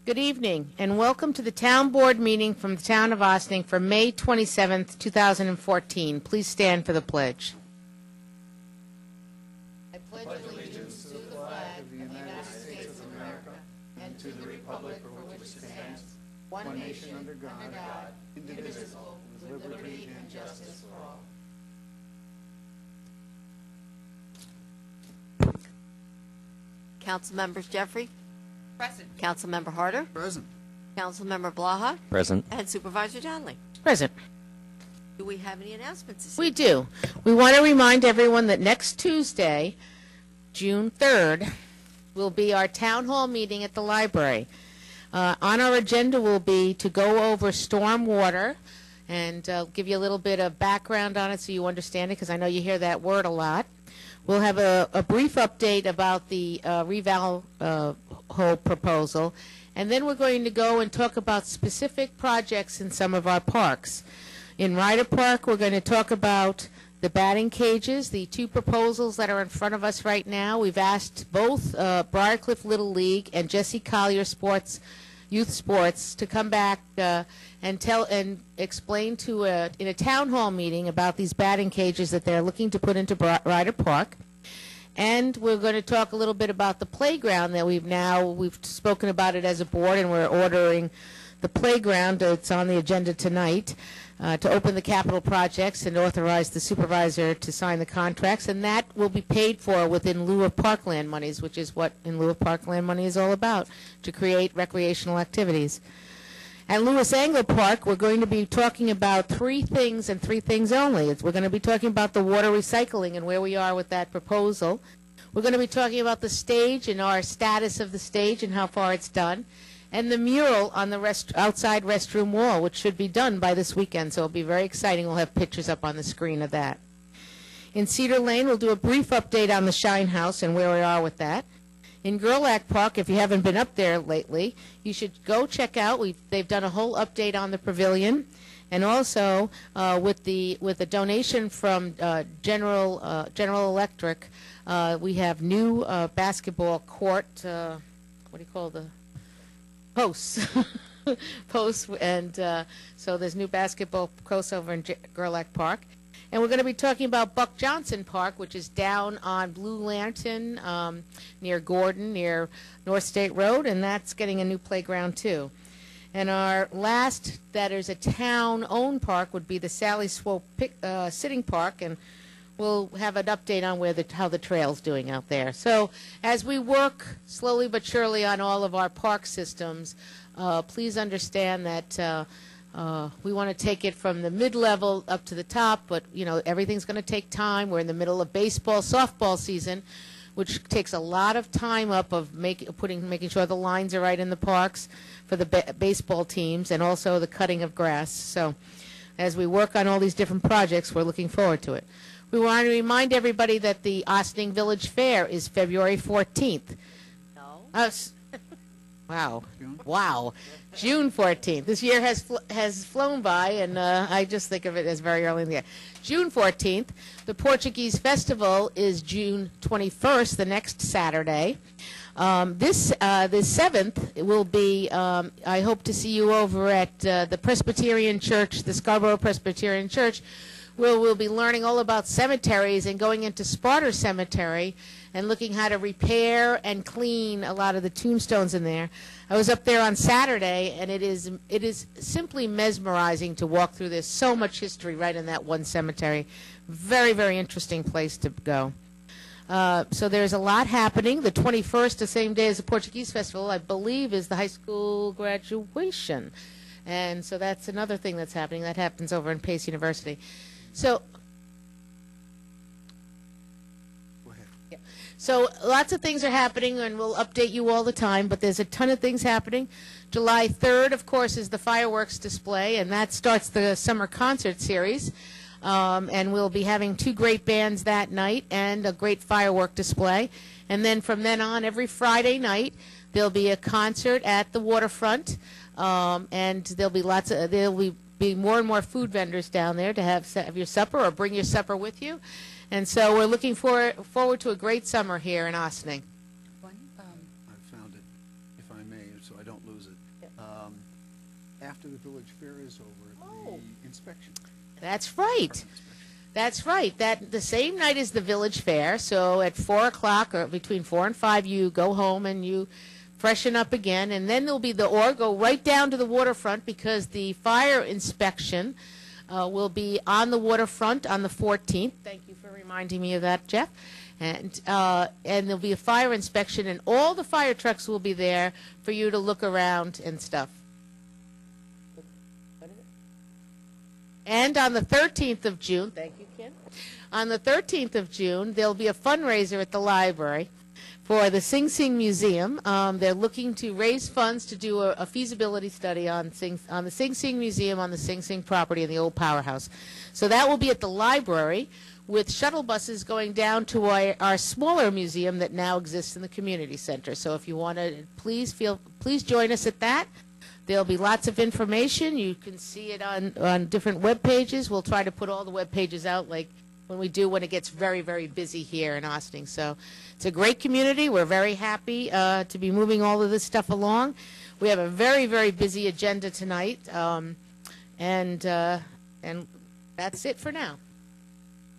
Good evening, and welcome to the Town Board meeting from the Town of Ossining for May 27th, 2014. Please stand for the pledge. I pledge allegiance to the flag of the United States of America and to the republic for which it stands, one nation under God, indivisible, with liberty and justice for all. Council members Jeffrey? Present. Councilmember Harder? Present. Councilmember Blaha? Present. And Supervisor Donnelly. Present. Do we have any announcements this We evening? do. We want to remind everyone that next Tuesday, June 3rd, will be our town hall meeting at the library. On our agenda will be to go over stormwater and give you a little bit of background on it so you understand it, because I know you hear that word a lot. We'll have a brief update about the reval whole proposal, and then we're going to go and talk about specific projects in some of our parks. In Ryder Park, we're going to talk about the batting cages, the two proposals that are in front of us right now. We've asked both Briarcliff Little League and Jesse Collier Youth Sports to come back and tell and explain to in a town hall meeting about these batting cages that they're looking to put into Ryder Park. And we're going to talk a little bit about the playground that we've spoken about it as a board, and we're ordering the playground. It's on the agenda tonight to open the capital projects and authorize the supervisor to sign the contracts, and that will be paid for with in lieu of parkland monies, which is what in lieu of parkland money is all about, to create recreational activities. At Lewis Angler Park, we're going to be talking about three things and three things only. We're going to be talking about the water recycling and where we are with that proposal. We're going to be talking about the stage and our status of the stage and how far it's done, and the mural on the outside restroom wall, which should be done by this weekend, so it'll be very exciting. We'll have pictures up on the screen of that. In Cedar Lane, we'll do a brief update on the Shine House and where we are with that. In Gerlach Park, if you haven't been up there lately, you should go check out. They've done a whole update on the pavilion, and also with a donation from General Electric, we have new basketball court. What do you call the posts? Posts, and so there's new basketball courts over in Gerlach Park. And we're going to be talking about Buck Johnson Park, which is down on Blue Lantern near Gordon, near North State Road, and that's getting a new playground too. And our last, that is a town-owned park, would be the Sally Swope Sitting Park, and we'll have an update on how the trail's doing out there. So as we work slowly but surely on all of our park systems, please understand that we want to take it from the mid-level up to the top, but everything's going to take time. We're in the middle of baseball, softball season, which takes a lot of time up of making sure the lines are right in the parks for the baseball teams, and also the cutting of grass. So as we work on all these different projects, we're looking forward to it. We want to remind everybody that the Ossining Village Fair is February 14th. No. Wow. Wow. June 14th. This year has flown by, and I just think of it as very early in the year. June 14th. The Portuguese Festival is June 21st, the next Saturday. The 7th will be, I hope to see you over at the Presbyterian Church, the Scarborough Presbyterian Church, where we'll be learning all about cemeteries and going into Sparta Cemetery and looking how to repair and clean a lot of the tombstones in there. I was up there on Saturday, and it is simply mesmerizing to walk through. There's so much history right in that one cemetery. Very, very interesting place to go. So there's a lot happening. The 21st, the same day as the Portuguese Festival, I believe, is the high school graduation. And so that's another thing that's happening. That happens over in Pace University. So, Go ahead. yeah. So lots of things are happening, and we'll update you all the time, but there's a ton of things happening. July 3rd, of course, is the fireworks display, and that starts the summer concert series. And we'll be having two great bands that night and a great firework display. And then from then on, every Friday night, there'll be a concert at the waterfront, and there'll be more and more food vendors down there to have your supper or bring your supper with you. And so we're looking forward to a great summer here in Ossining. I found it, if I may. so I don't lose it. After the village fair is over, Oh. the inspection. That's right. Inspection. That's right. That the same night as the village fair. So at 4 o'clock or between 4 and 5, you go home and you freshen up again, and then there'll be go right down to the waterfront because the fire inspection will be on the waterfront on the 14th. Thank you for reminding me of that, Jeff. And there'll be a fire inspection, and all the fire trucks will be there for you to look around and stuff. And on the 13th of June, thank you, Ken. On the 13th of June, there'll be a fundraiser at the library for the Sing Sing Museum. They're looking to raise funds to do a feasibility study on the Sing Sing Museum on the Sing Sing property in the old powerhouse. So that will be at the library with shuttle buses going down to our smaller museum that now exists in the community center. So if you want to, please join us at that. There'll be lots of information. You can see it on different web pages. We'll try to put all the web pages out like when it gets very, very busy here in Austin. So it's a great community. We're very happy to be moving all of this stuff along. We have a very, very busy agenda tonight, and that's it for now.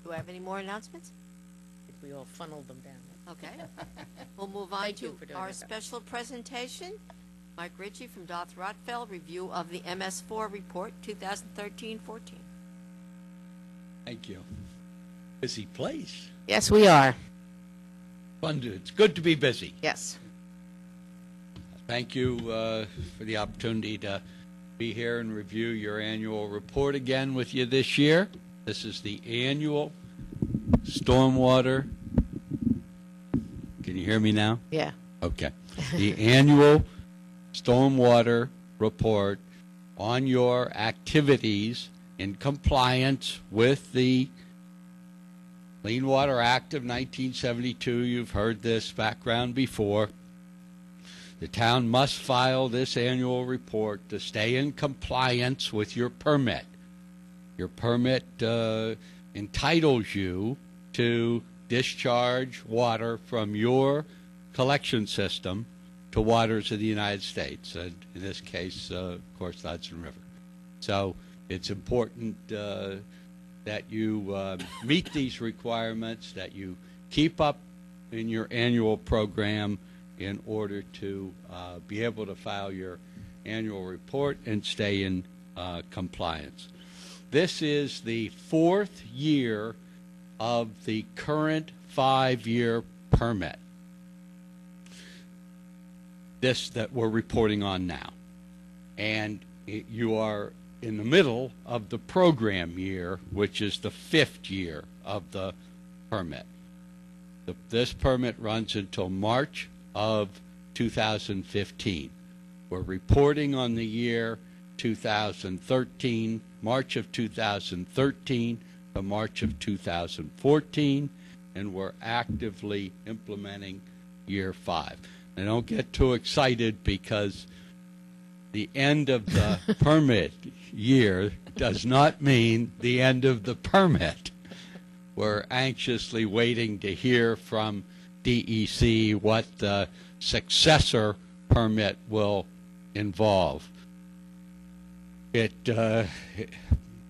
Do I have any more announcements? I think we all funneled them down. Okay. We'll move on Thank you to for doing our that. special presentation. Mike Ritchie from Doth Rotfeld, review of the MS4 report 2013-14. Thank you. Busy place. Yes, we are. Fun to, it's good to be busy. Yes. Thank you for the opportunity to be here and review your annual report again with you this year. This is the annual stormwater. Can you hear me now? Yeah. Okay. The annual stormwater report on your activities in compliance with the Clean Water Act of 1972. You've heard this background before. The town must file this annual report to stay in compliance with your permit. Your permit entitles you to discharge water from your collection system to waters of the United States, and in this case, of course, the Hudson River. So it's important that you meet these requirements, that you keep up in your annual program in order to be able to file your annual report and stay in compliance. This is the 4th year of the current 5-year permit. This that we're reporting on now. And you are in the middle of the program year, which is the 5th year of the permit. This permit runs until March of 2015. We're reporting on the year 2013, March of 2013 to March of 2014, and we're actively implementing year 5. And don't get too excited because the end of the permit year does not mean the end of the permit. We're anxiously waiting to hear from DEC what the successor permit will involve. We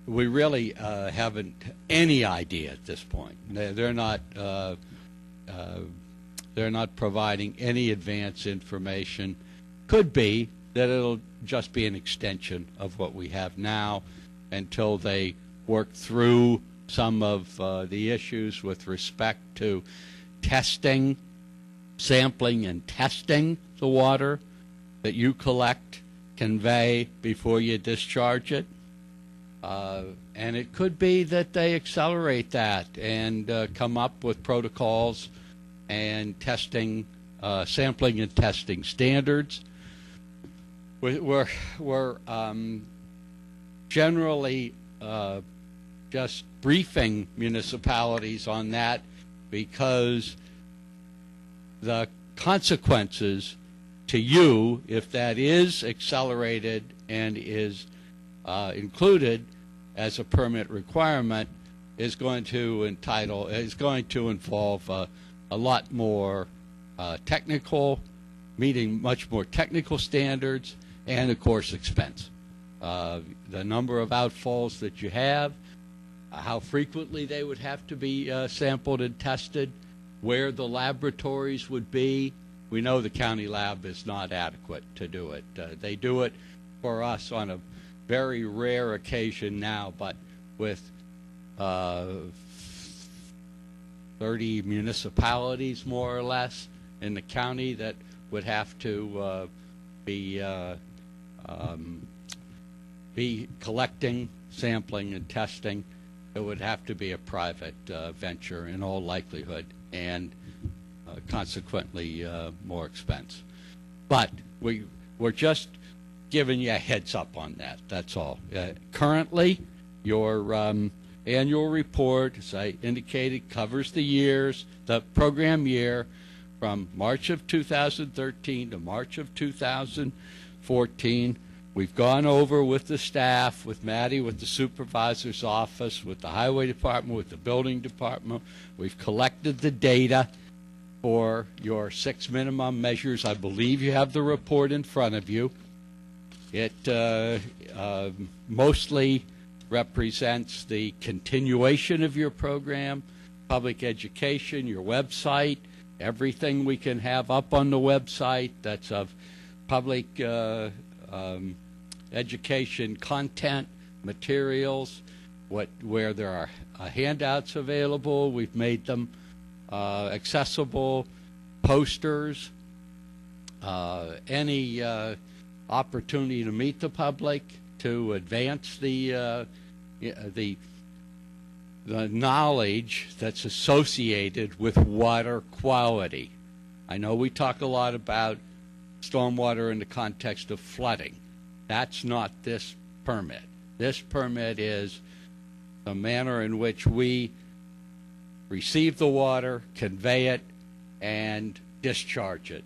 really haven't any idea at this point. They're not providing any advance information. Could be that it'll just be an extension of what we have now until they work through some of the issues with respect to testing, sampling and testing the water that you collect, convey before you discharge it. And it could be that they accelerate that and come up with protocols and testing, sampling and testing standards. We're generally just briefing municipalities on that because the consequences to you, if that is accelerated and is included as a permit requirement, is going to involve a lot more technical meeting much more technical standards, and of course expense. The number of outfalls that you have, how frequently they would have to be sampled and tested, where the laboratories would be. We know the county lab is not adequate to do it. They do it for us on a very rare occasion now, but with 30 municipalities, more or less, in the county that would have to be collecting, sampling, and testing. It would have to be a private venture in all likelihood, and consequently more expense. But we're just giving you a heads up on that. That's all. Currently, your annual report, as I indicated, covers the program year from March of 2013 to March of 2014. We've gone over with the staff, with Maddie, with the supervisor's office, with the highway department, with the building department. We've collected the data for your 6 minimum measures. I believe you have the report in front of you. It mostly represents the continuation of your program, public education, your website, everything we can have up on the website that's of public education content, materials, where there are handouts available. We've made them accessible, posters, any opportunity to meet the public, to advance the knowledge that's associated with water quality. I know we talk a lot about stormwater in the context of flooding. That's not this permit. This permit is the manner in which we receive the water, convey it, and discharge it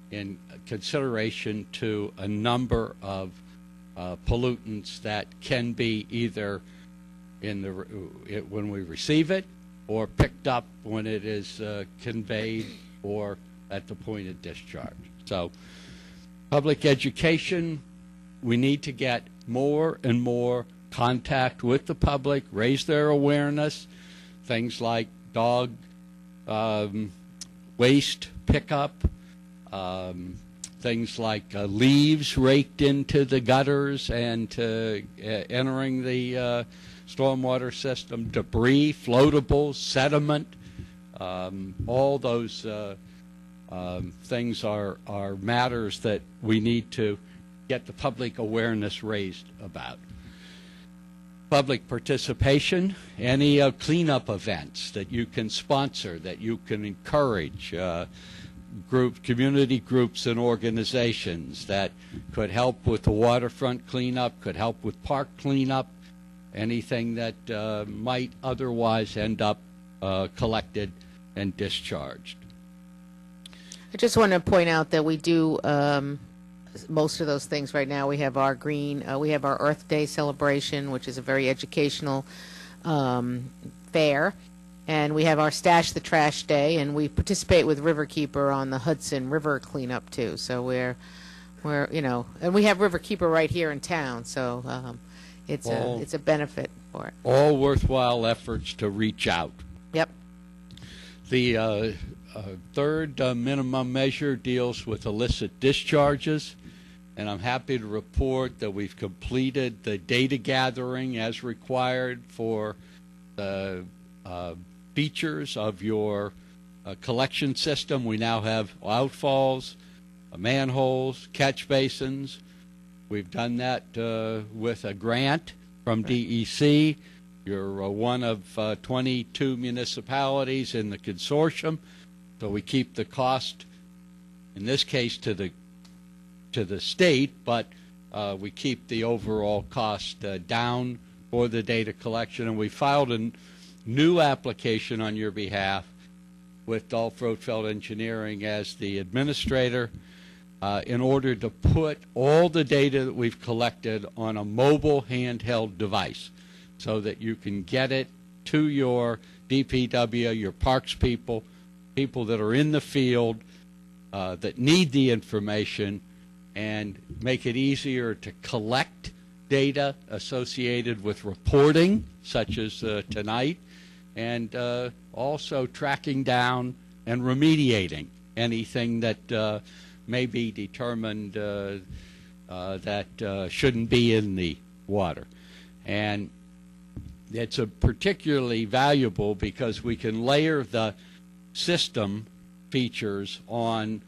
in consideration to a number of pollutants that can be either when we receive it, or picked up when it is conveyed, or at the point of discharge. So public education, we need to get more and more contact with the public, raise their awareness, things like dog waste pickup, things like leaves raked into the gutters and entering the stormwater system, debris, floatables, sediment, all those things are matters that we need to get the public awareness raised about. Public participation, any cleanup events that you can sponsor, that you can encourage, community groups and organizations that could help with the waterfront cleanup, could help with park cleanup, anything that might otherwise end up collected and discharged. I just want to point out that we do most of those things right now. We have our we have our Earth Day celebration, which is a very educational fair, and we have our Stash the Trash Day, and we participate with Riverkeeper on the Hudson River cleanup too. So we're and we have Riverkeeper right here in town, so it's a benefit for it. All worthwhile efforts to reach out. Yep. The third minimum measure deals with illicit discharges, and I'm happy to report that we've completed the data gathering as required for the features of your collection system. We now have outfalls, manholes, catch basins. We've done that with a grant from DEC. You're one of 22 municipalities in the consortium. So we keep the cost, in this case, to the state, but we keep the overall cost down for the data collection. And we filed a new application on your behalf with Dolph Rotfeld Engineering as the administrator in order to put all the data that we've collected on a mobile handheld device so that you can get it to your DPW, your parks people that are in the field, that need the information and make it easier to collect data associated with reporting, such as tonight, and also tracking down and remediating anything that may be determined that shouldn't be in the water. And it's particularly valuable because we can layer the system features on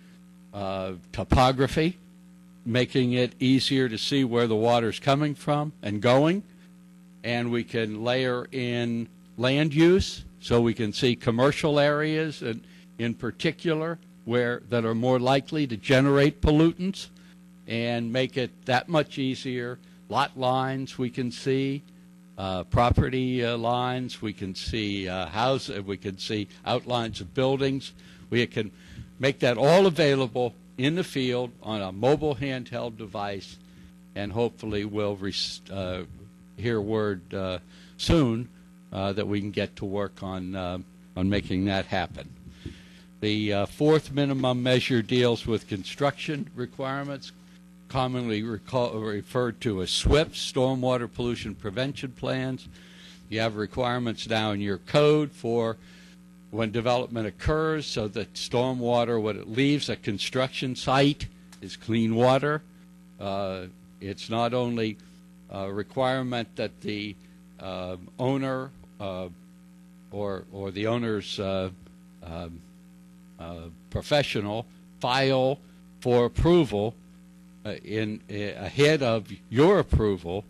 topography, making it easier to see where the water's coming from and going. And we can layer in land use, so we can see commercial areas and in particular that are more likely to generate pollutants, and make it that much easier. Lot lines we can see, property lines, we can see houses, we can see outlines of buildings. We can make that all available in the field on a mobile handheld device, and hopefully we'll hear word soon that we can get to work on making that happen. The fourth minimum measure deals with construction requirements, commonly referred to as SWIPs, Stormwater Pollution Prevention Plans. You have requirements now in your code for when development occurs, so that stormwater, when it leaves a construction site, is clean water. It's not only a requirement that the owner or the owner's professional file for approval ahead of your approval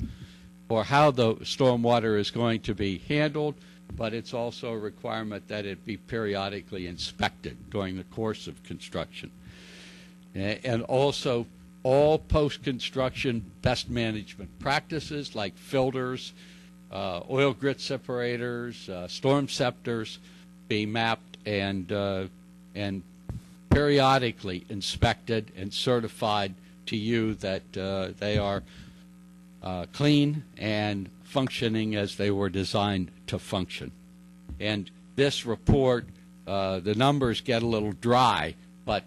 for how the stormwater is going to be handled, but it's also a requirement that it be periodically inspected during the course of construction. And also all post-construction best management practices like filters, oil grit separators, storm scepters be mapped and periodically inspected and certified to you that they are clean and functioning as they were designed to function. And this report, the numbers get a little dry, but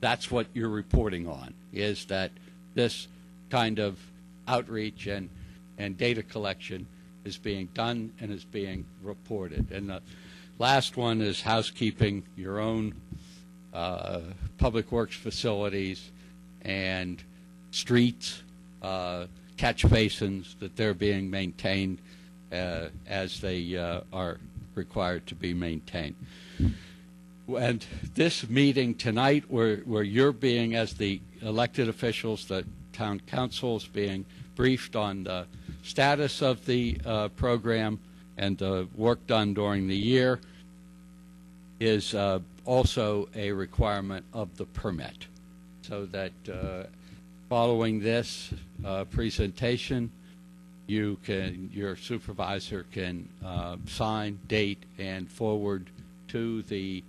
that's what you're reporting on, is that this kind of outreach and data collection is being done and is being reported. And the last one is housekeeping, your own public works facilities and streets, catch basins, that they're being maintained as they are required to be maintained. And this meeting tonight, where you're being, as the elected officials, the town council is being briefed on the status of the program and the work done during the year, is also a requirement of the permit, so that following this presentation, your supervisor can sign, date, and forward to the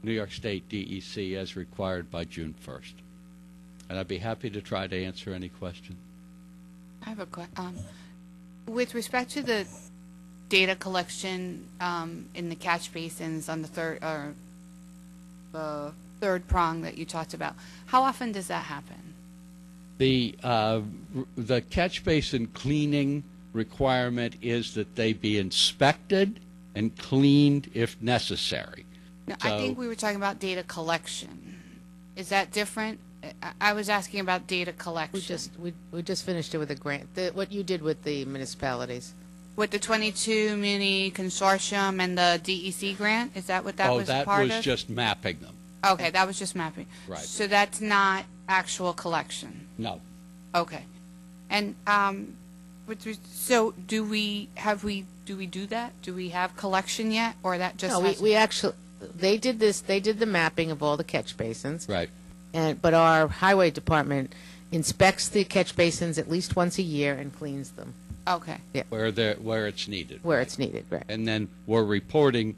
New York State DEC as required by June 1st. And I'd be happy to try to answer any questions. I have a question. With respect to the data collection in the catch basins on the third prong that you talked about, how often does that happen? The catch basin cleaning requirement is that they be inspected and cleaned if necessary. No, I think we were talking about data collection. Is that different? I was asking about data collection. We just finished it with a grant. What you did with the municipalities. With the 22 Muni Consortium and the DEC grant? Is that what that was part of? Oh, that was just mapping them. Okay, that was just mapping. Right. So that's not actual collection? No. Okay. And so do we do that? Do we have collection yet, or that just? No, we actually, they did this. They did the mapping of all the catch basins. Right. But our highway department inspects the catch basins at least once a year and cleans them. Okay. Yeah. Where it's needed. Where it's needed, right. And then we're reporting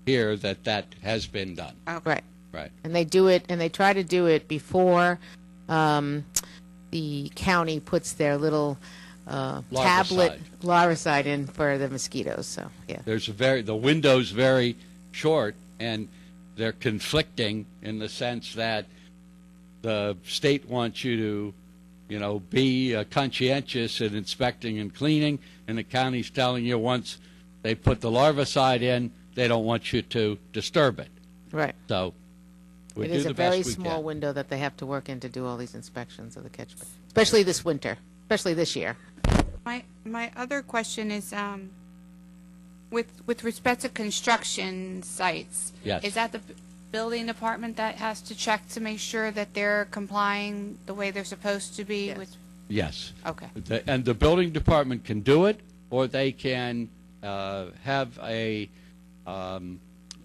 here that has been done. Okay. Right. Right. And they do it, and they try to do it before the county puts their little tablet larvicide in for the mosquitoes. So yeah. The window's very short, and they're conflicting in the sense that the state wants you to, be conscientious in inspecting and cleaning, and the county's telling you once they put the larvicide in, they don't want you to disturb it. Right. So we It do is the a best very we small can. window that they have to work in to do all these inspections of the catch basin, especially this winter, especially this year. My other question is, with respect to construction sites. Yes. Is that the building department that has to check to make sure that they're complying the way they're supposed to be Yes. with? Yes. Okay. And the building department can do it, or they can have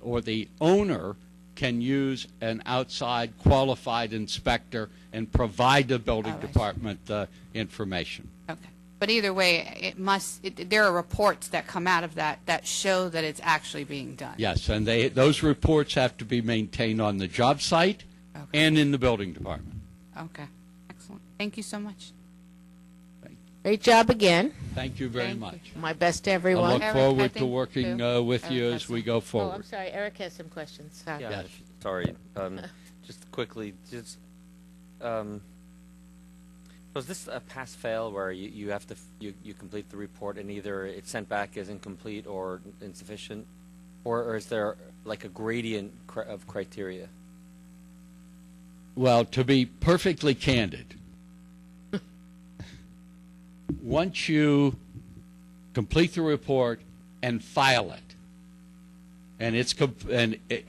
or the owner can use an outside qualified inspector and provide the building Oh, I see. department the information. Okay. But either way, there are reports that come out of that show that it's actually being done. Yes, and those reports have to be maintained on the job site Okay. and in the building department. Okay. Excellent. Thank you so much. Great job again. Thank you very Thank you. much. My best to I everyone. look Eric, forward I to think, working too. with you Eric as has we some- go Oh, I'm forward. sorry. Eric has some questions. Sorry. Yeah, Yes. sorry. Just quickly, was this a pass-fail where you have to you complete the report and either it's sent back as incomplete or insufficient, or is there like a gradient of criteria? Well, to be perfectly candid, once you complete the report and file it, and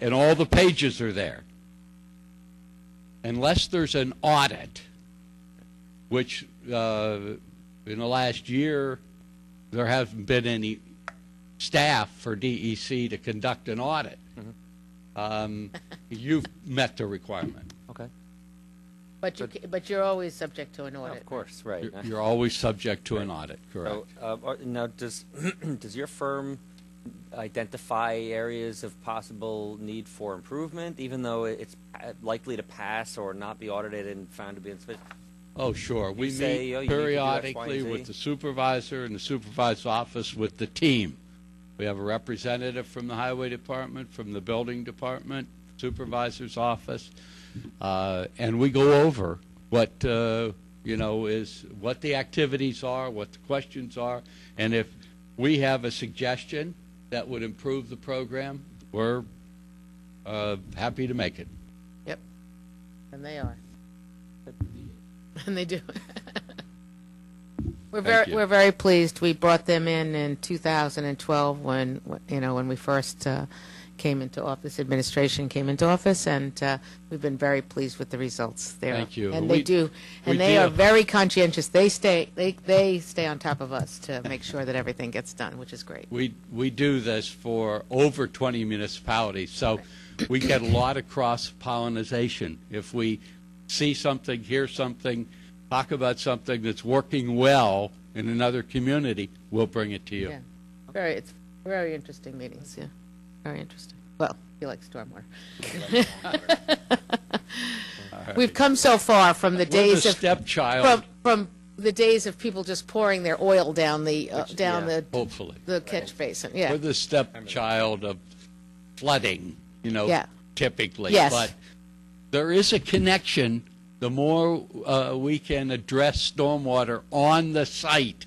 and all the pages are there, unless there's an audit, which in the last year there hasn't been any staff for DEC to conduct an audit, you've met the requirement. Okay. But you're always subject to an audit. Of course, right. You're always subject to an audit, correct? So, now, does your firm identify areas of possible need for improvement, even though it's likely to pass or not be audited and found to be insufficient? Oh, sure. We say, meet oh, you need to do X, Y, periodically and with Z? the supervisor and the supervisor's office with the team. We have a representative from the highway department, from the building department, supervisor's office, and we go over what is what the activities are, what the questions are, and if we have a suggestion that would improve the program, we're happy to make it. Yep. And they are. And they do. Thank you. We're very pleased. We brought them in 2012 when we first came into office, administration came into office, and we've been very pleased with the results there. Thank you. And We- they do, we and they deal- are very conscientious. They stay on top of us to make sure that everything gets done, which is great. We do this for over 20 municipalities, so we get a lot of cross-pollination. If we see something, hear something, talk about something that's working well in another community, we'll bring it to you. Yeah, it's very interesting meetings. Yeah, very interesting. Well, you like stormwater. We've come so far from the We're days the of stepchild, from the days of people just pouring their oil down the hopefully. the catch basin. We're Yeah, the stepchild of flooding, Yeah. typically. Yes. But there is a connection. The more we can address stormwater on the site,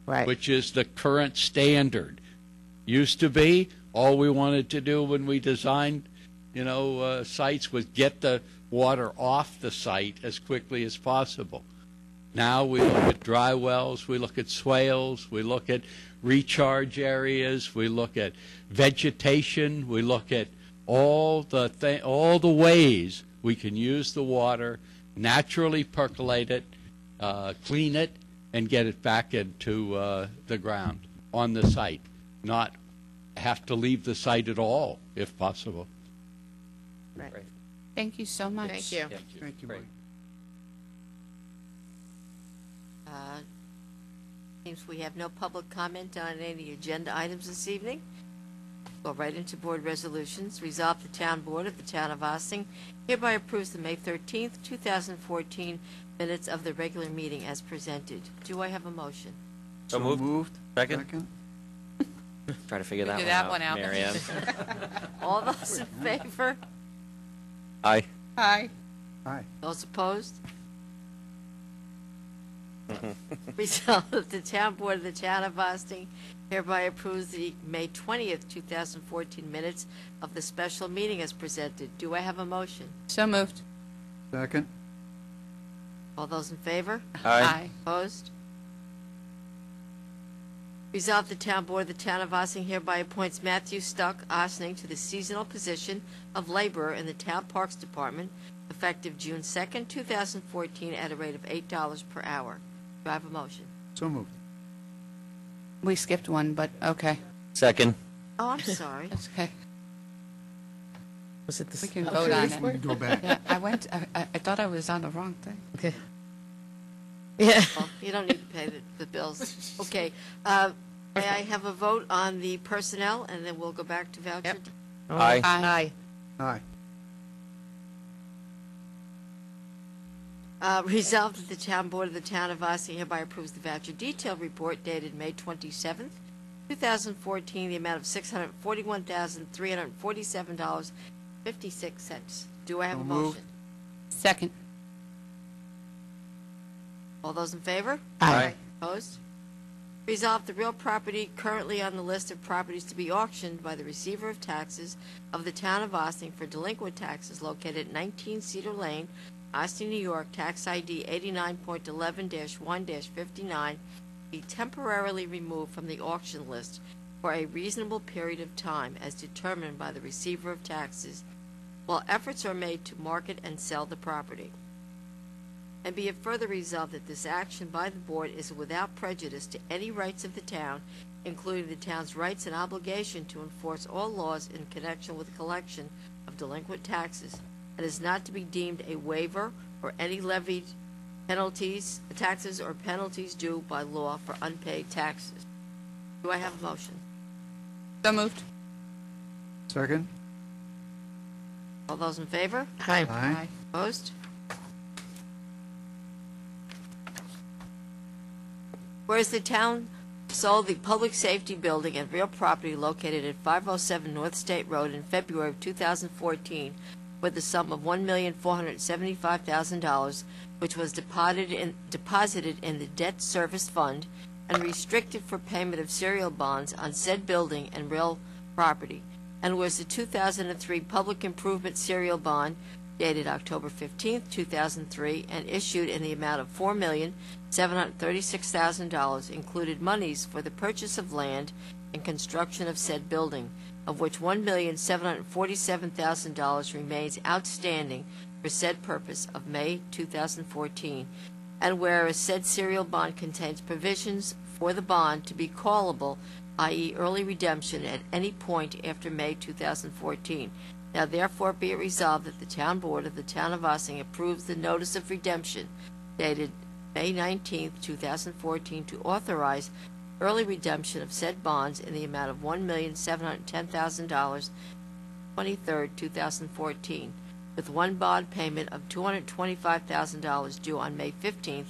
right. which is the current standard. Used to be, all we wanted to do when we designed, sites was get the water off the site as quickly as possible. Now we look at dry wells, we look at swales, we look at recharge areas, we look at vegetation, we look at all the ways we can use the water, naturally percolate it, clean it, and get it back into the ground on the site, not have to leave the site at all, if possible. Right. Thank you so much. Thank you. Thank you, Great. Mike. Seems we have no public comment on any agenda items this evening. Go right into board resolutions. Resolve the town board of the town of Ossing hereby approves the May 13th, 2014 minutes of the regular meeting as presented. Do I have a motion? So moved. Second? Second? Try to figure Figure that that one out. Mary Ann. All those in favor? Aye. Aye. Aye. Those opposed? Resolved that the town board of the town of Austin hereby approves the May 20th, 2014 minutes of the special meeting as presented. Do I have a motion? So moved. Second. All those in favor? Aye. Opposed? Resolved the town board of the town of Ossining hereby appoints Matthew Stuck, Ossining, to the seasonal position of laborer in the town parks department, effective June 2nd, 2014, at a rate of $8 per hour. Do I have a motion? So moved. We skipped one, but okay. Second. Oh, I'm sorry. That's okay. Was it the? We can oh, vote on it. We can go back. Yeah, I thought I was on the wrong thing. Okay. Yeah. Well, you don't need to pay the bills. Okay. May I have a vote on the personnel, and then we'll go back to voucher? Yep. Aye. Aye. Aye. Resolved that the town board of the town of Ossining hereby approves the voucher detail report dated May 27th, 2014, the amount of $641,347.56. Do I have a So moved. motion? Second. All those in favor? Aye. Opposed? Resolved the real property currently on the list of properties to be auctioned by the receiver of taxes of the town of Ossining for delinquent taxes located at 19 Cedar Lane, Ossining, New York, tax ID 89.11-1-59, be temporarily removed from the auction list for a reasonable period of time as determined by the receiver of taxes, while efforts are made to market and sell the property. And be it further resolved that this action by the board is without prejudice to any rights of the town, including the town's rights and obligation to enforce all laws in connection with collection of delinquent taxes, and is not to be deemed a waiver or any levied penalties, taxes or penalties due by law for unpaid taxes. Do I have a motion? So moved. Second. All those in favor? Aye. Aye. Opposed? Whereas the town sold the public safety building and real property located at 507 North State Road in February of 2014 with the sum of $1,475,000, which was deposited in the debt service fund and restricted for payment of serial bonds on said building and real property, and was the 2003 public improvement serial bond dated October 15, 2003, and issued in the amount of $4,736,000, included monies for the purchase of land and construction of said building, of which $1,747,000 remains outstanding for said purpose of May 2014, and whereas said serial bond contains provisions for the bond to be callable, i.e. early redemption at any point after May 2014. Now therefore be it resolved that the town board of the town of Ossining approves the notice of redemption dated May 19, 2014, to authorize early redemption of said bonds in the amount of $1,710,000, 23rd, 2014, with one bond payment of $225,000 due on May 15,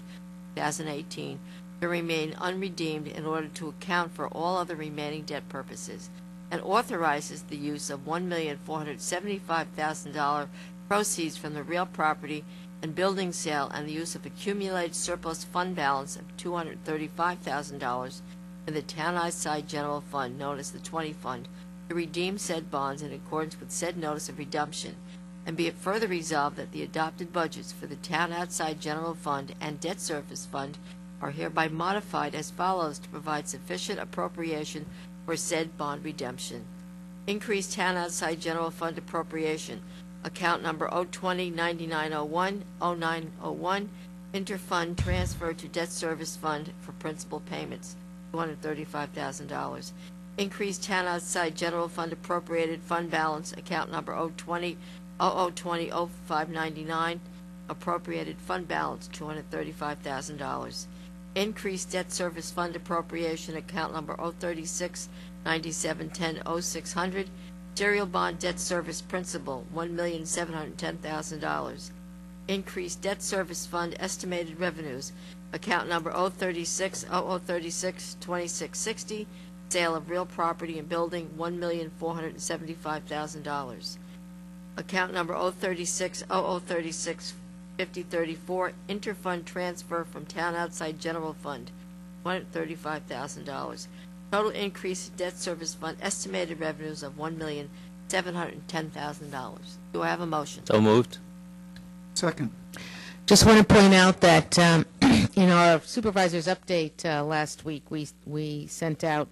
2018, to remain unredeemed in order to account for all other remaining debt purposes, and authorizes the use of $1,475,000 proceeds from the real property and building sale and the use of accumulated surplus fund balance of $235,000 in the town outside general fund, known as the 20 Fund, to redeem said bonds in accordance with said notice of redemption. And be it further resolved that the adopted budgets for the town outside general fund and debt service fund are hereby modified as follows to provide sufficient appropriation for said bond redemption. Increased town outside general fund appropriation, account number 020-9901-0901, interfund transfer to debt service fund for principal payments, $235,000. Increased town outside general fund appropriated fund balance, account number 020-0599, appropriated fund balance, $235,000. Increased debt service fund appropriation, account number 036-9710-0600, serial bond debt service principal, $1,710,000. Increased debt service fund estimated revenues, account number 036-0036-2660, sale of real property and building, $1,475,000. account number 036 5034, interfund transfer from town outside general fund, $135,000. Total increase in debt service fund, estimated revenues of $1,710,000. Do I have a motion? So moved. Second. Just want to point out that in our supervisor's update last week, we sent out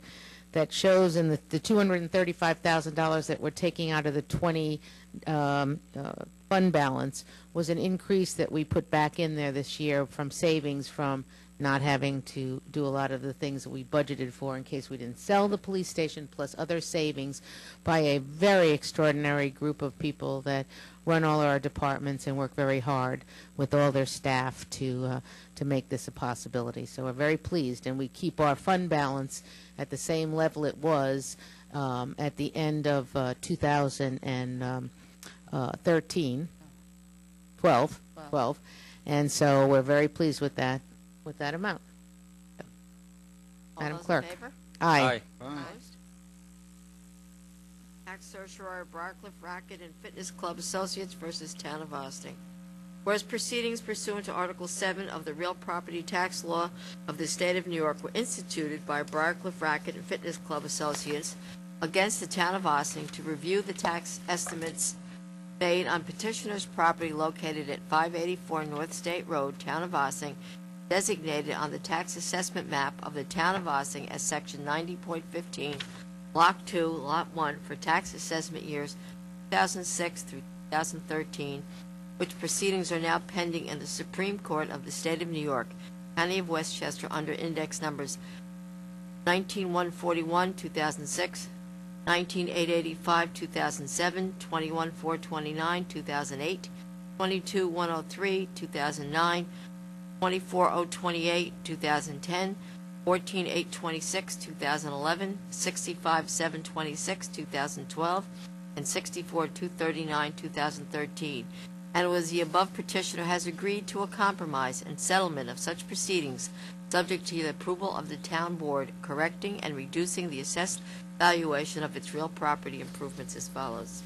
that shows in the $235,000 that we're taking out of the 20 fund balance was an increase that we put back in there this year from savings from not having to do a lot of the things that we budgeted for in case we didn't sell the police station, plus other savings by a very extraordinary group of people that run all our departments and work very hard with all their staff to make this a possibility. So we're very pleased, and we keep our fund balance at the same level it was at the end of 2013, 12, and so we're very pleased with that amount. All Madam those Clerk. in favor? Aye. Opposed? Tax certiorari Briarcliff Racket and Fitness Club Associates versus Town of Austin. Whereas proceedings pursuant to Article 7 of the Real Property Tax Law of the State of New York were instituted by Briarcliff Racket and Fitness Club Associates against the Town of Austin to review the tax estimates made on petitioner's property located at 584 North State Road, Town of Ossing, designated on the tax assessment map of the Town of Ossing as Section 90.15, Block 2, Lot 1, for tax assessment years 2006 through 2013, which proceedings are now pending in the Supreme Court of the State of New York, County of Westchester, under index numbers 19141, 2006, 19885, 2007, 21429, 2008, 22103, 2009, 24028, 2010, 14826, 2011, 65726, 2012, and 64239, 2013. And was the above petitioner has agreed to a compromise and settlement of such proceedings, subject to the approval of the town board, correcting and reducing the assessed valuation of its real property improvements as follows.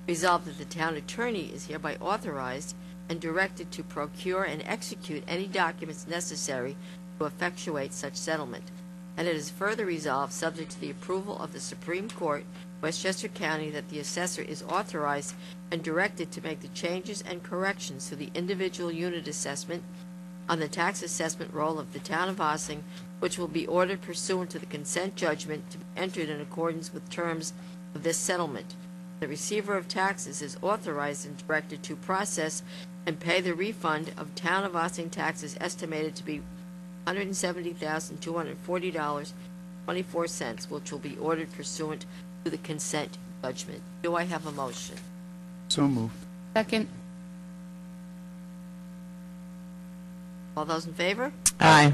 Resolved that the town attorney is hereby authorized and directed to procure and execute any documents necessary to effectuate such settlement. And it is further resolved, subject to the approval of the Supreme Court, Westchester County, that the assessor is authorized and directed to make the changes and corrections to the individual unit assessment on the tax assessment roll of the Town of Ossing, which will be ordered pursuant to the consent judgment to be entered in accordance with terms of this settlement. The receiver of taxes is authorized and directed to process and pay the refund of Town of Ossing taxes estimated to be $170,240.24, which will be ordered pursuant to the consent judgment. Do I have a motion? So moved. Second. All those in favor? Aye.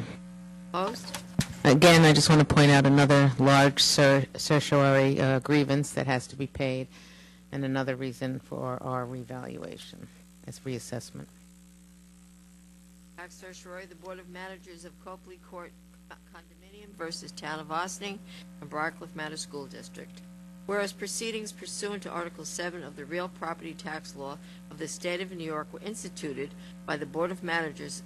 Opposed? Again, I just want to point out another large certiorari grievance that has to be paid, and another reason for our revaluation as reassessment. Tax certiorari, the Board of Managers of Copley Court Condominium versus Town of Ossining and Briarcliff Manor School District. Whereas proceedings pursuant to Article 7 of the Real Property Tax Law of the State of New York were instituted by the Board of Managers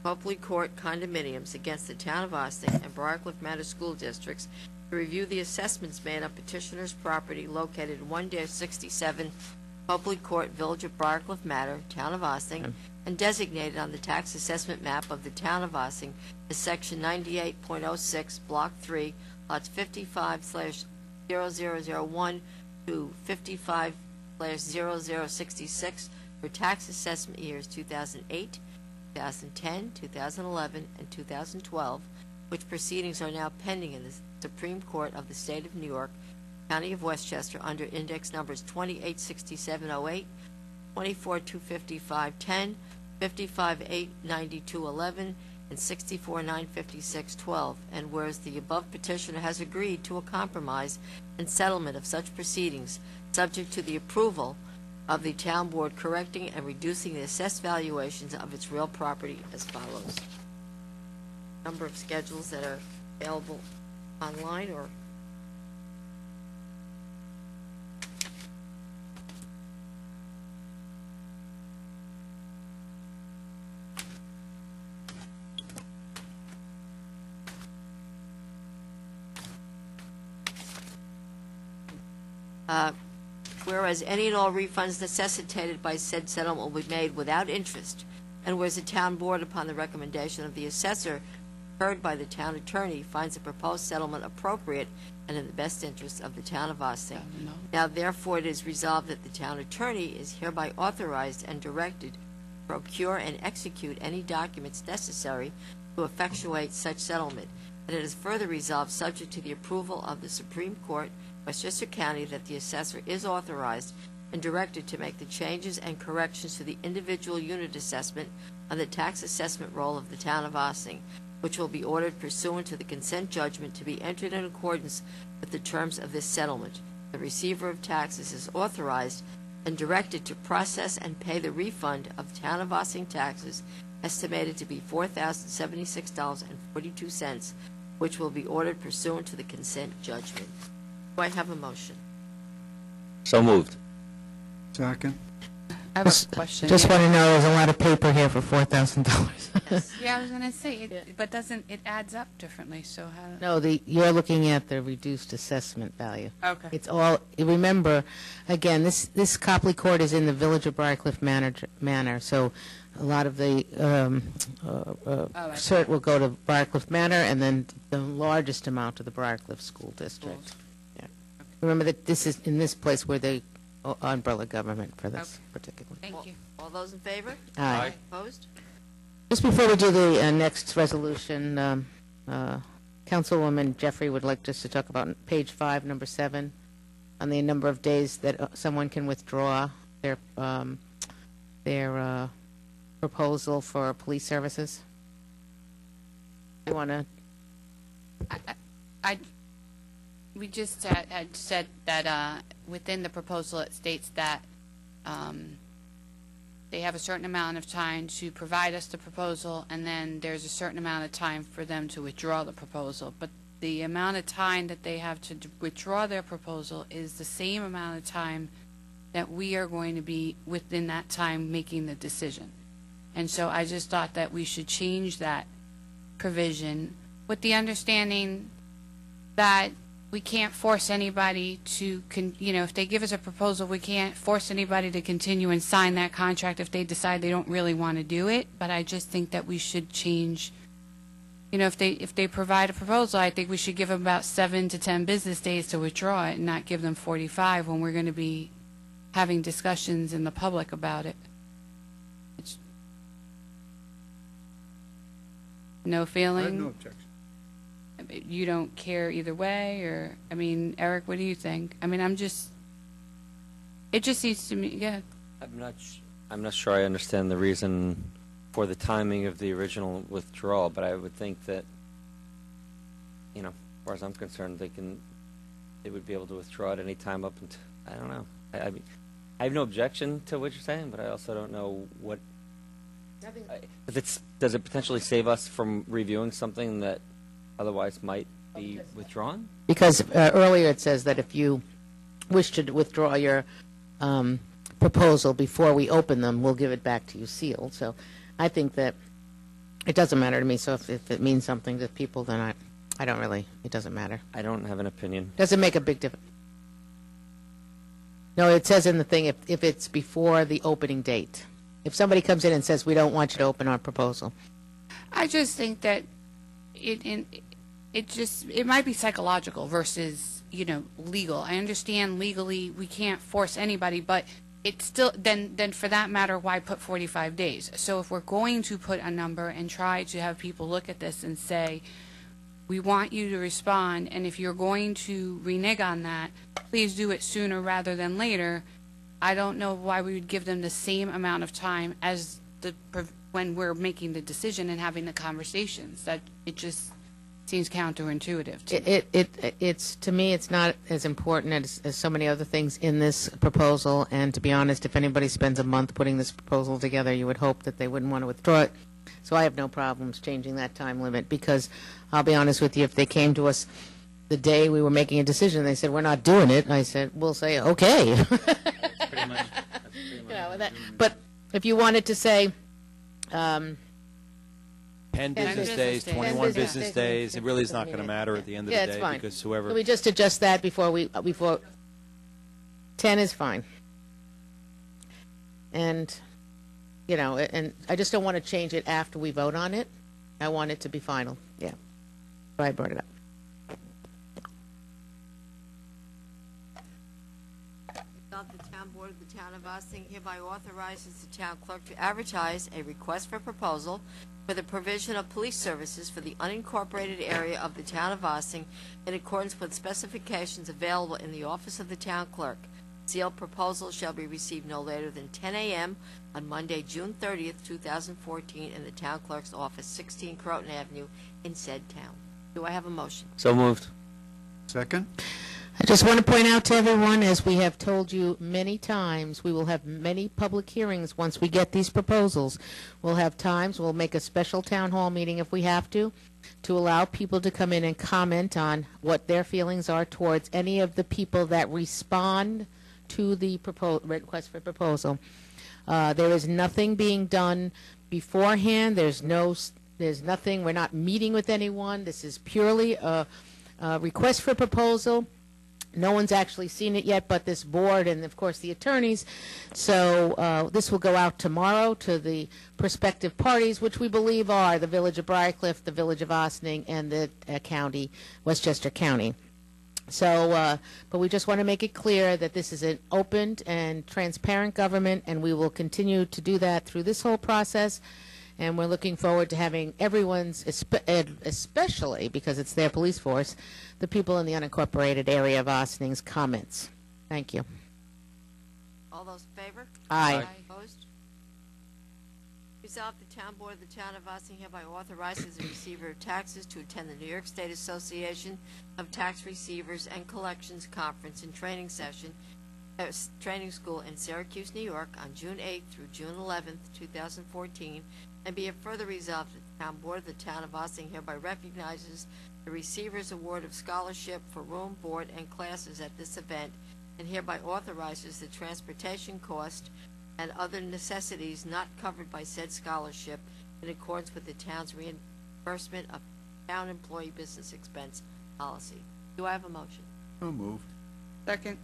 Copley Court Condominiums against the Town of Ossining and Briarcliff Manor School Districts to review the assessments made on petitioner's property located 1-67 Copley Court, Village of Briarcliff Manor, Town of Ossing, and designated on the tax assessment map of the Town of Ossing as Section 98.06, Block 3, lots 55/0001 to 55/0066 for tax assessment years 2008, 2010, 2011, and 2012, which proceedings are now pending in the Supreme Court of the State of New York, County of Westchester, under index numbers 286708, 2425510, 5589211, and 6495612. And whereas the above petitioner has agreed to a compromise and settlement of such proceedings, subject to the approval of the town board, correcting and reducing the assessed valuations of its real property as follows. Number of schedules that are available online or Whereas any and all refunds necessitated by said settlement will be made without interest, and whereas the town board, upon the recommendation of the assessor, heard by the town attorney, finds the proposed settlement appropriate and in the best interest of the town of Ossining. Now therefore it is resolved that the town attorney is hereby authorized and directed to procure and execute any documents necessary to effectuate such settlement. And it is further resolved, subject to the approval of the Supreme Court, Westchester County, that the assessor is authorized and directed to make the changes and corrections to the individual unit assessment on the tax assessment roll of the town of Ossining, which will be ordered pursuant to the consent judgment to be entered in accordance with the terms of this settlement. The receiver of taxes is authorized and directed to process and pay the refund of town of Ossining taxes estimated to be $4,076.42, which will be ordered pursuant to the consent judgment. Do I have a motion? So moved. Second. I have a question. Just yeah. want to know, there's a lot of paper here for $4,000. Yeah, I was gonna say, but doesn't, it adds up differently, so how? No, you're looking at the reduced assessment value. Okay. It's all, remember, again, this Copley Court is in the Village of Briarcliff Manor, so a lot of the cert will go to Briarcliff Manor, and then the largest amount to the Briarcliff School District. Yeah. Remember that this is, in this place where they umbrella government for this particularly. Thank you. All those in favor? Aye. Opposed? Just before we do the next resolution, Councilwoman Jeffrey would like just to talk about page 5, number 7, on the number of days that someone can withdraw their proposal for police services. You want to? We just had said that within the proposal, it states that they have a certain amount of time to provide us the proposal, and then there's a certain amount of time for them to withdraw the proposal. But the amount of time that they have to withdraw their proposal is the same amount of time that we are going to be within that time making the decision. And so I just thought that we should change that provision with the understanding that we can't force anybody to, if they give us a proposal, we can't force anybody to continue and sign that contract if they decide they don't really want to do it. But I just think that we should change, if they provide a proposal, I think we should give them about 7 to 10 business days to withdraw it and not give them 45 when we're going to be having discussions in the public about it. No feeling? I have no objection. You don't care either way, or, Eric, what do you think? it just seems to me, yeah. I'm not sure I understand the reason for the timing of the original withdrawal, but I would think that, as far as I'm concerned, they would be able to withdraw at any time up until, I don't know. I have no objection to what you're saying, but I also don't know what. Does it potentially save us from reviewing something that otherwise might be withdrawn? Because earlier it says that if you wish to withdraw your proposal before we open them, we'll give it back to you sealed. So I think that it doesn't matter to me. So if it means something to people, then I don't really, it doesn't matter. I don't have an opinion. Doesn't make a big difference. No, it says in the thing if it's before the opening date. If somebody comes in and says, we don't want you to open our proposal. I just think that it might be psychological versus, legal. I understand legally we can't force anybody, but it's still, then for that matter, why put 45 days? So if we're going to put a number and try to have people look at this and say, we want you to respond, and if you're going to renege on that, please do it sooner rather than later. I don't know why we would give them the same amount of time as when we're making the decision and having the conversations. That it just seems counterintuitive to me. It's to me, it's not as important as so many other things in this proposal. And to be honest, if anybody spends a month putting this proposal together, you would hope that they wouldn't want to withdraw it. So I have no problems changing that time limit, because I'll be honest with you, if they came to us the day we were making a decision, they said, we're not doing it, I said, we'll say, okay. Pretty much. But if you wanted to say, 10 business business days, days. 21 10 business business days, days. it really is not going to matter at the end of Yeah, the it's day, fine. because whoever. can we just adjust that before 10 is fine. And, and I just don't want to change it after we vote on it. I want it to be final. Yeah. So I brought it up. The town board of the town of Ossining hereby authorizes the town clerk to advertise a request for proposal for the provision of police services for the unincorporated area of the town of Ossining in accordance with specifications available in the office of the town clerk. Sealed proposal shall be received no later than 10 a.m. on Monday, June 30th, 2014, in the town clerk's office, 16 Croton Avenue, in said town. Do I have a motion? So moved. Second? I just want to point out to everyone, as we have told you many times, we will have many public hearings once we get these proposals. We'll have times, we'll make a special town hall meeting if we have to allow people to come in and comment on what their feelings are towards any of the people that respond to the request for proposal. There is nothing being done beforehand. There's nothing, we're not meeting with anyone. This is purely a request for proposal. No one's actually seen it yet but this board and, of course, the attorneys. So this will go out tomorrow to the prospective parties, which we believe are the Village of Briarcliff, the Village of Ossining, and the county, Westchester County. So, but we just want to make it clear that this is an open and transparent government, and we will continue to do that through this whole process. And we're looking forward to having everyone's, especially because it's their police force, the people in the unincorporated area of Ossining's comments. Thank you. All those in favor? Aye. Opposed? Resolved, the town board of the town of Ossining hereby authorizes the receiver of taxes to attend the New York State Association of Tax Receivers and Collections Conference and Training Session, Training School in Syracuse, New York, on June 8th through June 11th, 2014, and be it further resolved that the town board of the town of Ossining hereby recognizes the receiver's award of scholarship for room, board, and classes at this event, and hereby authorizes the transportation cost and other necessities not covered by said scholarship in accordance with the town's reimbursement of town employee business expense policy. Do I have a motion? So moved. Second.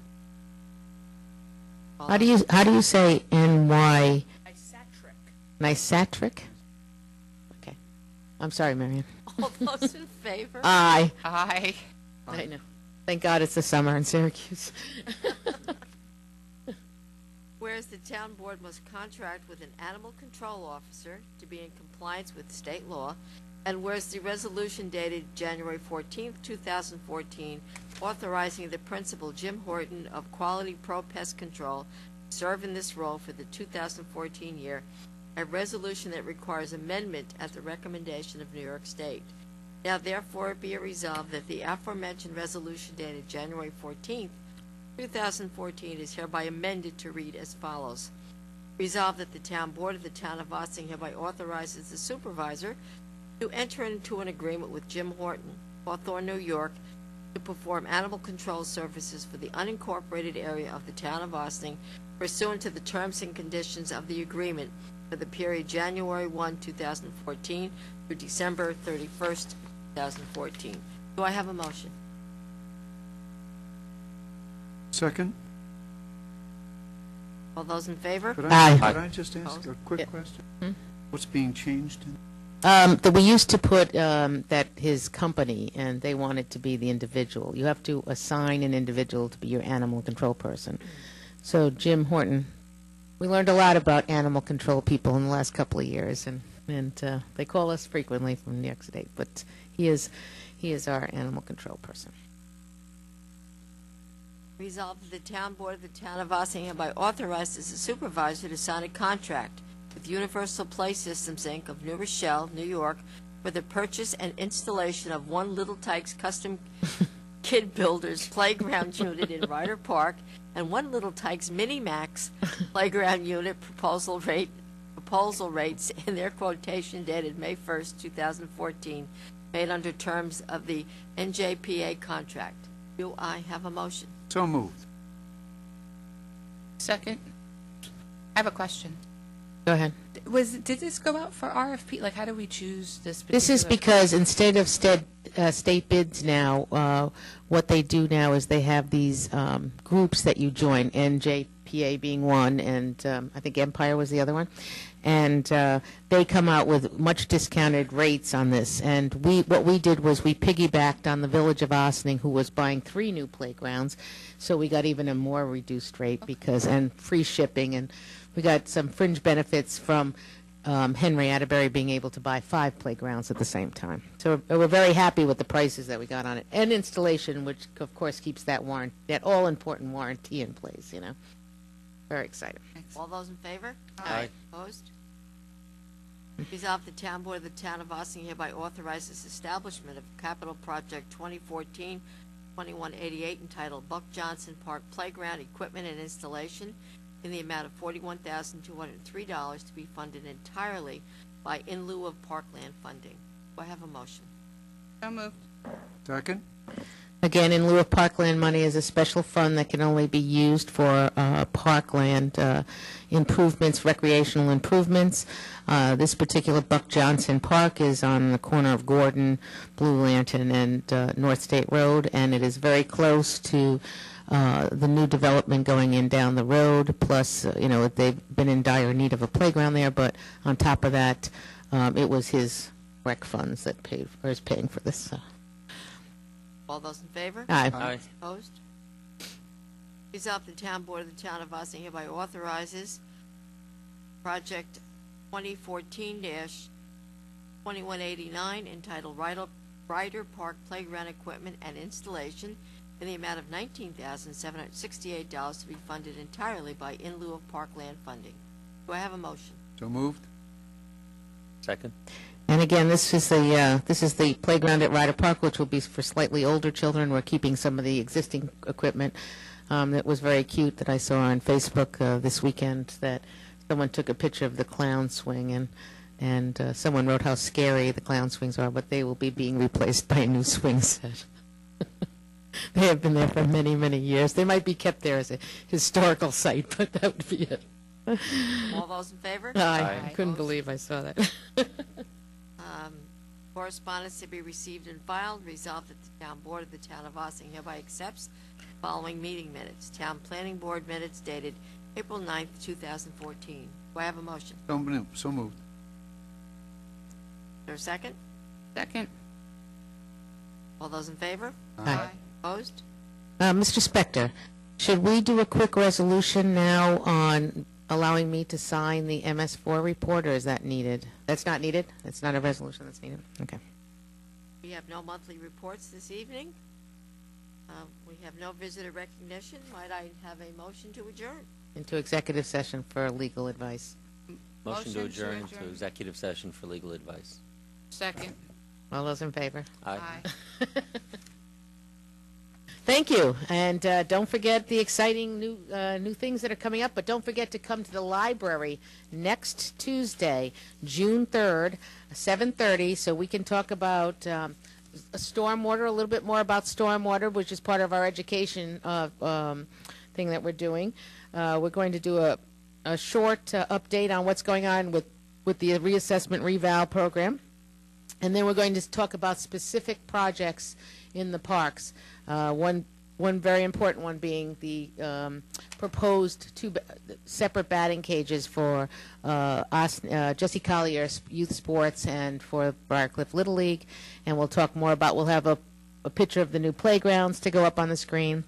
How do you say NY? Nisatric? Okay. I'm sorry, Marion. All those in favor? Aye. Aye. I know. Thank God it's the summer in Syracuse. Whereas the town board must contract with an animal control officer to be in compliance with state law, and whereas the resolution dated January 14th, 2014, authorizing the principal, Jim Horton, of Quality Pro Pest Control, to serve in this role for the 2014 year, a resolution that requires amendment at the recommendation of New York State. Now therefore be it resolved that the aforementioned resolution dated January 14th, 2014 is hereby amended to read as follows. Resolved that the town board of the town of Ossining hereby authorizes the supervisor to enter into an agreement with Jim Horton, Hawthorne, New York, to perform animal control services for the unincorporated area of the town of Ossining pursuant to the terms and conditions of the agreement for the period January 1, 2014 through December 31st, 2014. Do I have a motion? Second? All those in favor? Could Aye. I just ask a quick question? Hmm? What's being changed? That we used to put that his company, and they want it to be the individual. You have to assign an individual to be your animal control person. So Jim Horton, we learned a lot about animal control people in the last couple of years, and they call us frequently from New York State, but he is our animal control person. Resolved that the town board of the town of Ossining hereby authorizes the supervisor to sign a contract with Universal Play Systems, Inc. of New Rochelle, New York, for the purchase and installation of one Little Tikes Custom Kid Builders playground unit in Ryder Park and one Little Tikes Mini Max playground unit proposal rates in their quotation dated May 1st, 2014, made under terms of the NJPA contract. Do I have a motion? So moved. Second. I have a question. Go ahead. Did this go out for RFP? Like, how do we choose this particular? This is because instead of state bids now, what they do now is they have these groups that you join, NJPA being one, and I think Empire was the other one. And they come out with much discounted rates on this. And what we did was we piggybacked on the Village of Ossining, who was buying 3 new playgrounds, so we got even a more reduced rate and free shipping, and we got some fringe benefits from Henry Atterbury being able to buy 5 playgrounds at the same time. So we're very happy with the prices that we got on it, and installation, which of course keeps that all important warranty in place. Very excited. All those in favor? Aye. Opposed? Resolved, the Town Board of the Town of Ossining hereby authorizes establishment of Capital Project 2014-2188 entitled Buck Johnson Park Playground Equipment and Installation in the amount of $41,203 to be funded entirely by in lieu of parkland funding. Do I have a motion? So moved. Second? Again, in lieu of parkland money is a special fund that can only be used for parkland improvements, recreational improvements. This particular Buck Johnson Park is on the corner of Gordon, Blue Lantern, and North State Road, and it is very close to the new development going in down the road. Plus, they've been in dire need of a playground there, but on top of that, it was his rec funds that is paying for this. All those in favor? Aye. Aye. Opposed? Resolved, the Town Board of the Town of Ossining hereby authorizes Project 2014-2189 entitled Ryder Park Playground Equipment and Installation in the amount of $19,768 to be funded entirely by in lieu of parkland funding. Do I have a motion? So moved? Second. And again, this is the playground at Ryder Park, which will be for slightly older children. We're keeping some of the existing equipment that was very cute that I saw on Facebook this weekend. That someone took a picture of the clown swing, and someone wrote how scary the clown swings are, but they will be being replaced by a new swing set. They have been there for many, many years. They might be kept there as a historical site, but that would be it. All those in favor? I couldn't believe I saw that. Correspondence to be received and filed. Resolved that the Town Board of the Town of Ossining hereby accepts the following meeting minutes. Town Planning Board minutes dated April 9th, 2014. Do I have a motion? So moved. Is there a second? Second. All those in favor? Aye. Opposed? Mr. Spector, should we do a quick resolution now on allowing me to sign the MS4 report, or is that needed? That's not needed? It's not a resolution that's needed? Okay. We have no monthly reports this evening. We have no visitor recognition. Might I have a motion to adjourn? Into executive session for legal advice. Motion to Motion to adjourn adjourn. to executive session for legal advice. Second. All those in favor? Aye. Thank you, and don't forget the exciting new things that are coming up, but don't forget to come to the library next Tuesday, June 3rd, 7:30, so we can talk about stormwater, a little bit more about stormwater, which is part of our education thing that we're doing. We're going to do a short update on what's going on with the reassessment reval program. And then we're going to talk about specific projects in the parks. One very important one being the proposed 2 separate batting cages for Jesse Collier's youth sports and for Briarcliff Little League. And we'll talk more about, we'll have a picture of the new playgrounds to go up on the screen.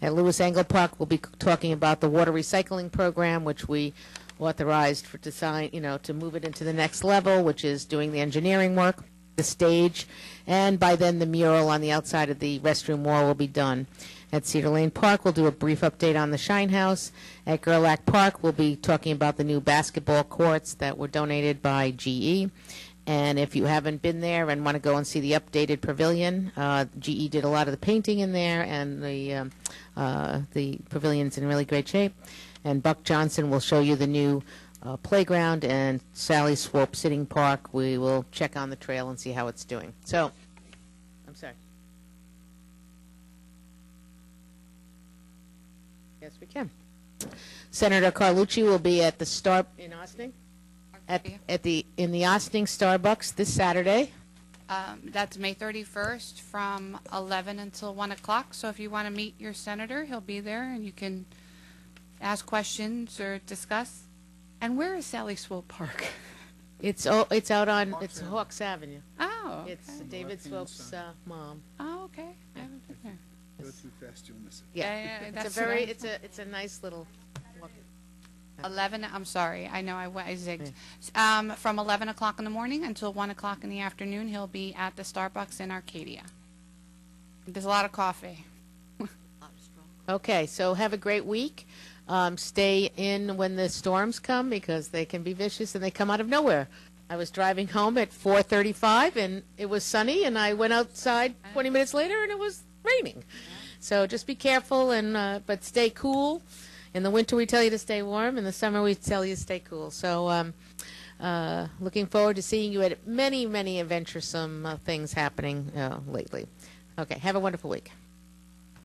At Lewis Angle Park, we'll be talking about the water recycling program, which we authorized to move it into the next level, which is doing the engineering work, the stage, and by then the mural on the outside of the restroom wall will be done. At Cedar Lane Park, we'll do a brief update on the Shine House. At Gerlach Park, we'll be talking about the new basketball courts that were donated by GE. And if you haven't been there and want to go and see the updated pavilion, GE did a lot of the painting in there, and the pavilion's in really great shape. And Buck Johnson will show you the new playground, and Sally Swope Sitting Park, we will check on the trail and see how it's doing. So, I'm sorry. Yes, we can. Senator Carlucci will be at the Star in Ossining. in the Ossining Starbucks this Saturday. That's May 31st from 11 until 1 o'clock. So if you want to meet your senator, he'll be there, and you can ask questions or discuss. And where is Sally Swope Park? It's out on Hawks Avenue. Oh, okay. It's David Swope's mom. Oh, okay. I haven't been there. Go too fast, you'll miss it. Yeah, It's that's a very what it's a nice little. 11, I'm sorry. I know I zigged. From 11 o'clock in the morning until 1 o'clock in the afternoon, he'll be at the Starbucks in Arcadia. There's a lot of coffee. Okay, so have a great week. Stay in when the storms come because they can be vicious and they come out of nowhere. I was driving home at 4:35 and it was sunny, and I went outside 20 minutes later and it was raining. So just be careful but stay cool. In the winter, we tell you to stay warm. In the summer, we tell you to stay cool. So looking forward to seeing you at many, many adventuresome things happening lately. Okay, have a wonderful week.